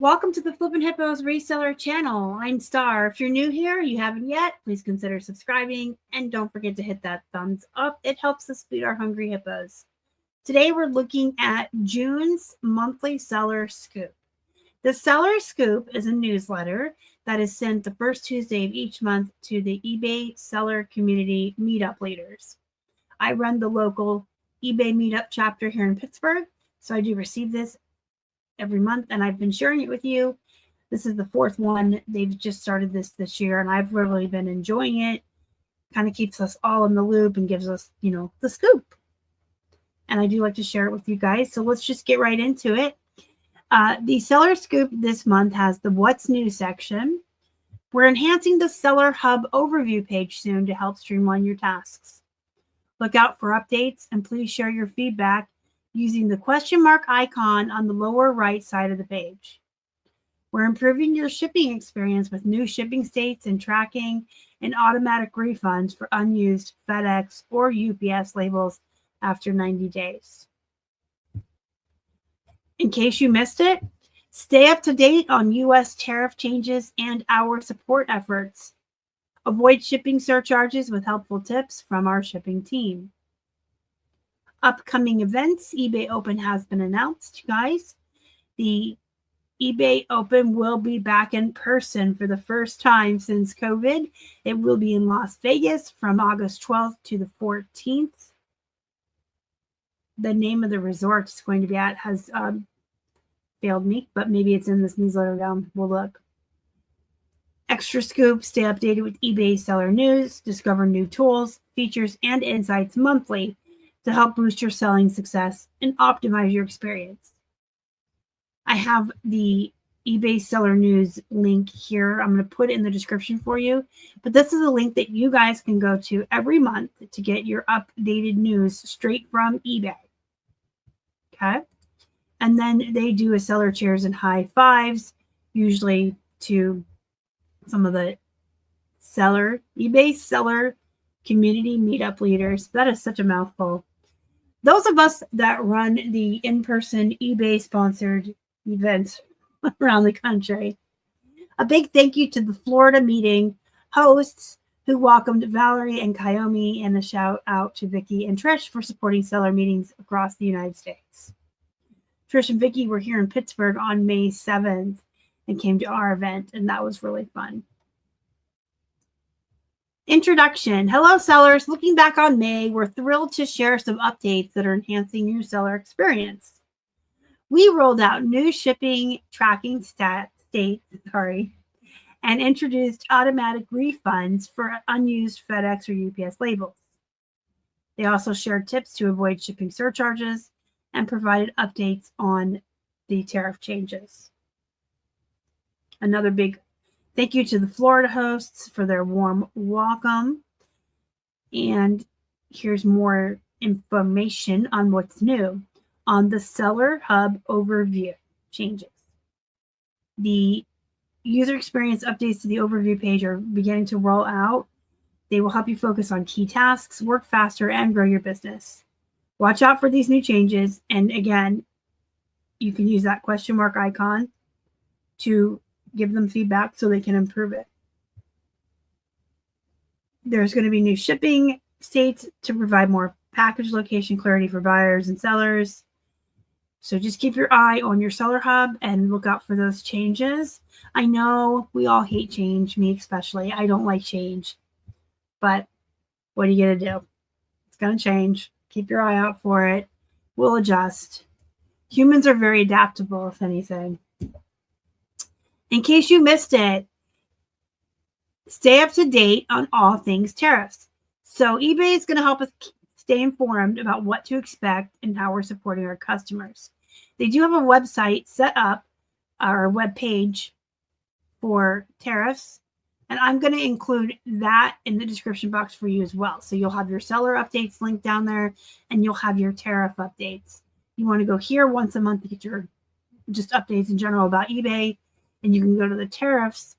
Welcome to the Flippin' Hippos reseller channel. I'm Star. If you're new here, you haven't yet, please consider subscribing and don't forget to hit that thumbs up. It helps us feed our hungry hippos. Today we're looking at June's monthly seller scoop. The seller scoop is a newsletter that is sent the first Tuesday of each month to the eBay seller community meetup leaders. I run the local eBay meetup chapter here in Pittsburgh, so I do receive this every month, and I've been sharing it with you. This is the fourth one. They've just started this year, and I've really been enjoying it. Kind of keeps us all in the loop and gives us, the scoop. And I do like to share it with you guys. So let's just get right into it. The seller scoop this month has the What's New section. We're enhancing the Seller Hub overview page soon to help streamline your tasks. Look out for updates and please share your feedback using the question mark icon on the lower right side of the page. We're improving your shipping experience with new shipping states and tracking and automatic refunds for unused FedEx or UPS labels after 90 days. In case you missed it, stay up to date on U.S. tariff changes and our support efforts. Avoid shipping surcharges with helpful tips from our shipping team. Upcoming events, eBay Open has been announced, guys. The eBay Open will be back in person for the first time since COVID. It will be in Las Vegas from August 12th to the 14th. The name of the resort it's going to be at has failed me, but maybe it's in this newsletter down. We'll look. Extra scoop, stay updated with eBay seller news, discover new tools, features, and insights monthly to help boost your selling success and optimize your experience. I have the eBay seller news link here. I'm going to put it in the description for you, but this is a link that you guys can go to every month to get your updated news straight from eBay. Okay. And then they do a seller cheers and high fives, usually to some of the eBay seller community meetup leaders. That is such a mouthful. Those of us that run the in-person eBay sponsored events around the country. A big thank you to the Florida meeting hosts who welcomed Valerie and Kayomi, and a shout out to Vicky and Trish for supporting seller meetings across the United States. Trish and Vicky were here in Pittsburgh on May 7th and came to our event, and that was really fun. Introduction. Hello, sellers. Looking back on May, we're thrilled to share some updates that are enhancing your seller experience. We rolled out new shipping tracking states, and introduced automatic refunds for unused FedEx or UPS labels. They also shared tips to avoid shipping surcharges and provided updates on the tariff changes. Another big thank you to the Florida hosts for their warm welcome. And here's more information on what's new on the Seller Hub overview changes. The user experience updates to the overview page are beginning to roll out. They will help you focus on key tasks, work faster, and grow your business. Watch out for these new changes. And again, you can use that question mark icon to give them feedback so they can improve it. There's going to be new shipping states to provide more package location clarity for buyers and sellers. So just keep your eye on your Seller Hub and look out for those changes. I know we all hate change, me especially. I don't like change. But what are you going to do? It's going to change. Keep your eye out for it. We'll adjust. Humans are very adaptable, if anything. In case you missed it, stay up to date on all things tariffs. So eBay is going to help us stay informed about what to expect and how we're supporting our customers. They do have a website set up, or a web page for tariffs, and I'm going to include that in the description box for you as well. So you'll have your seller updates linked down there, and you'll have your tariff updates. You want to go here once a month to get your just updates in general about eBay. And you can go to the tariffs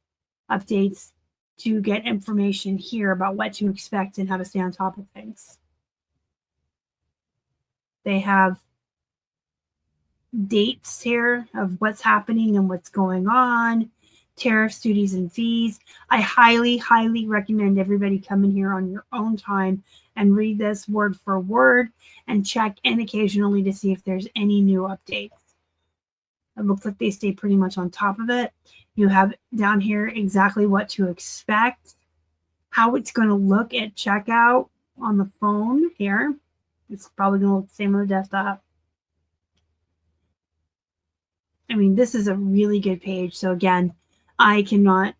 updates to get information here about what to expect and how to stay on top of things. They have dates here of what's happening and what's going on, tariffs, duties, and fees. I highly, highly recommend everybody come in here on your own time and read this word for word and check in occasionally to see if there's any new updates. It looks like they stay pretty much on top of it. You have down here exactly what to expect, how it's going to look at checkout on the phone here. It's probably going to look the same on the desktop. I mean, this is a really good page. So again, I cannot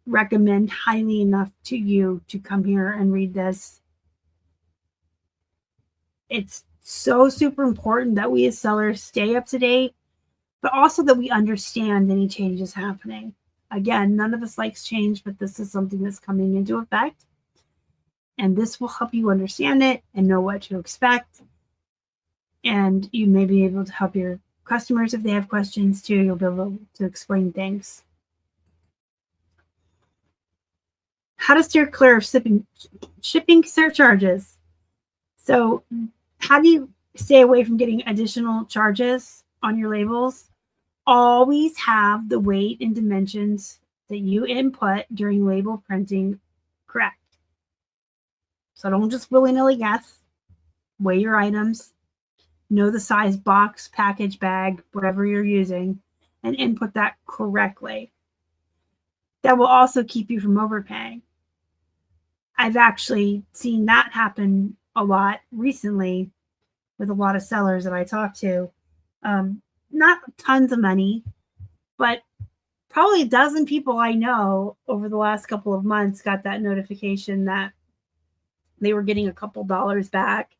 recommend highly enough to you to come here and read this. It's so super important that we as sellers stay up to date, but also that we understand any changes happening. Again, none of us likes change, but this is something that's coming into effect. And this will help you understand it and know what to expect. And you may be able to help your customers if they have questions too. You'll be able to explain things. How to steer clear of shipping surcharges. So how do you stay away from getting additional charges on your labels? Always have the weight and dimensions that you input during label printing correct. So don't just willy-nilly guess. Weigh your items. Know the size box, package, bag, whatever you're using, and input that correctly. That will also keep you from overpaying. I've actually seen that happen a lot recently with a lot of sellers that I talk to. Not tons of money, but probably a dozen people I know over the last couple of months got that notification that they were getting a couple dollars back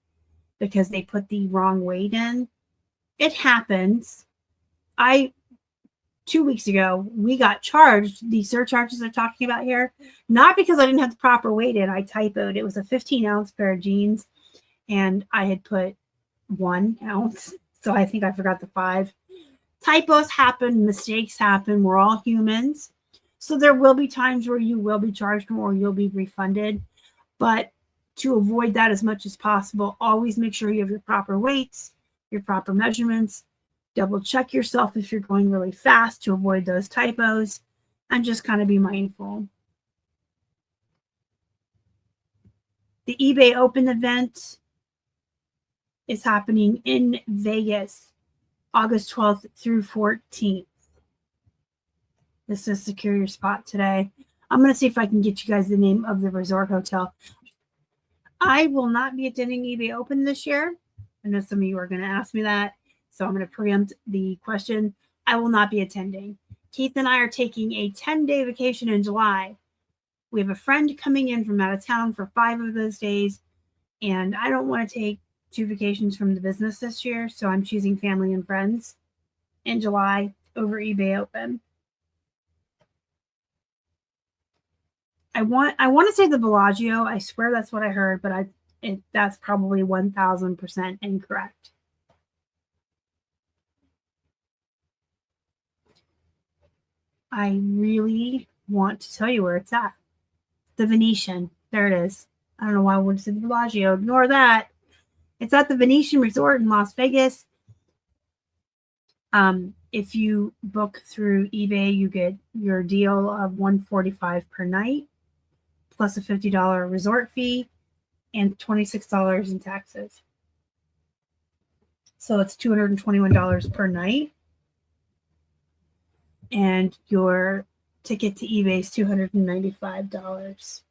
because they put the wrong weight in. It happens. 2 weeks ago, we got charged the surcharges they're talking about here, not because I didn't have the proper weight in. I typoed. It was a 15-ounce pair of jeans, and I had put 1 ounce. So I think I forgot the 5. Typos happen. Mistakes happen. We're all humans. So there will be times where you will be charged more, you'll be refunded. But to avoid that as much as possible, always make sure you have your proper weights, your proper measurements. Double check yourself if you're going really fast to avoid those typos, and just kind of be mindful. The eBay Open event is happening in Vegas, August 12th through 14th. This is Secure Your Spot today. I'm going to see if I can get you guys the name of the resort hotel. I will not be attending eBay Open this year. I know some of you are going to ask me that, so I'm going to preempt the question. I will not be attending. Keith and I are taking a 10-day vacation in July. We have a friend coming in from out of town for 5 of those days, and I don't want to take 2 vacations from the business this year, so I'm choosing family and friends in July over eBay Open. I want to say the Bellagio. I swear that's what I heard, but that's probably 1,000% incorrect. I really want to tell you where it's at. The Venetian. There it is. I don't know why I would say the Bellagio. Ignore that. It's at the Venetian Resort in Las Vegas. If you book through eBay, you get your deal of $145 per night, plus a $50 resort fee and $26 in taxes. So it's $221 per night. And your ticket to eBay is $295.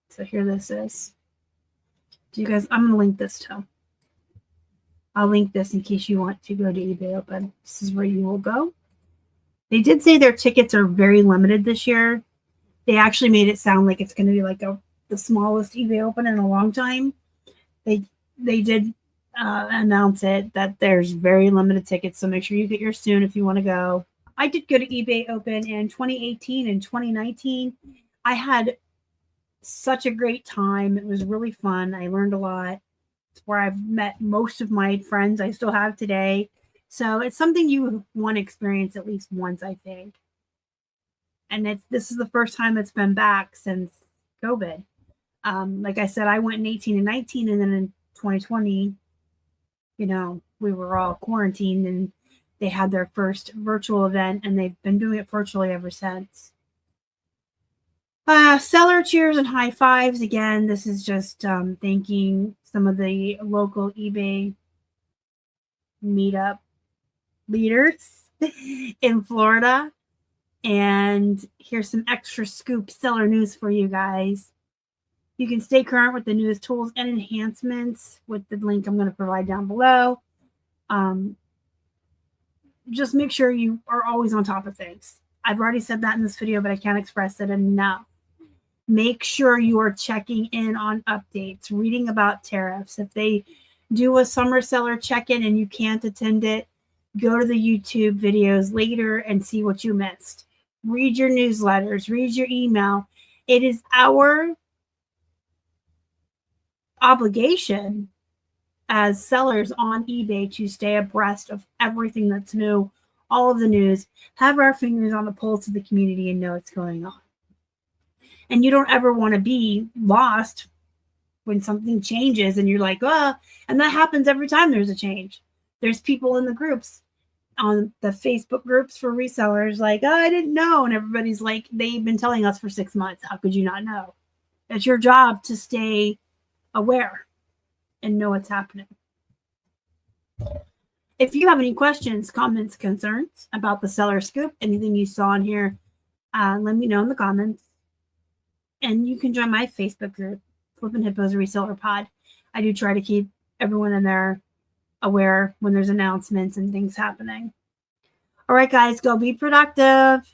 So here this is. Do you guys, I'm going to link this too. I'll link this in case you want to go to eBay Open. This is where you will go. They did say their tickets are very limited this year. They actually made it sound like it's going to be like the smallest eBay Open in a long time. They did announce it that there's very limited tickets, so make sure you get yours soon if you want to go. I did go to eBay Open in 2018 and 2019. I had such a great time. It was really fun. I learned a lot. It's where I've met most of my friends I still have today. So it's something you want to experience at least once, I think. And this is the first time it's been back since COVID. Like I said, I went in 18 and 19, and then in 2020, we were all quarantined, and they had their first virtual event, and they've been doing it virtually ever since. Seller cheers and high fives. Again, this is just thanking some of the local eBay meetup leaders in Florida. And here's some extra scoop seller news for you guys. You can stay current with the newest tools and enhancements with the link I'm going to provide down below. Just make sure you are always on top of things. I've already said that in this video, but I can't express it enough. Make sure you are checking in on updates, reading about tariffs. If they do a summer seller check-in and you can't attend it, go to the YouTube videos later and see what you missed. Read your newsletters, read your email. It is our obligation as sellers on eBay to stay abreast of everything that's new, all of the news, have our fingers on the pulse of the community and know what's going on. And you don't ever want to be lost when something changes and you're like, oh, and that happens every time there's a change. There's people in the groups, on the Facebook groups for resellers, like, oh, I didn't know. And everybody's like, they've been telling us for 6 months. How could you not know? It's your job to stay aware and know what's happening. If you have any questions, comments, concerns about the seller scoop, anything you saw in here, let me know in the comments. And you can join my Facebook group, Flippin' Hippos Reseller Pod. I do try to keep everyone in there aware when there's announcements and things happening. All right, guys, go be productive.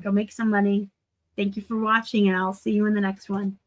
Go make some money. Thank you for watching, and I'll see you in the next one.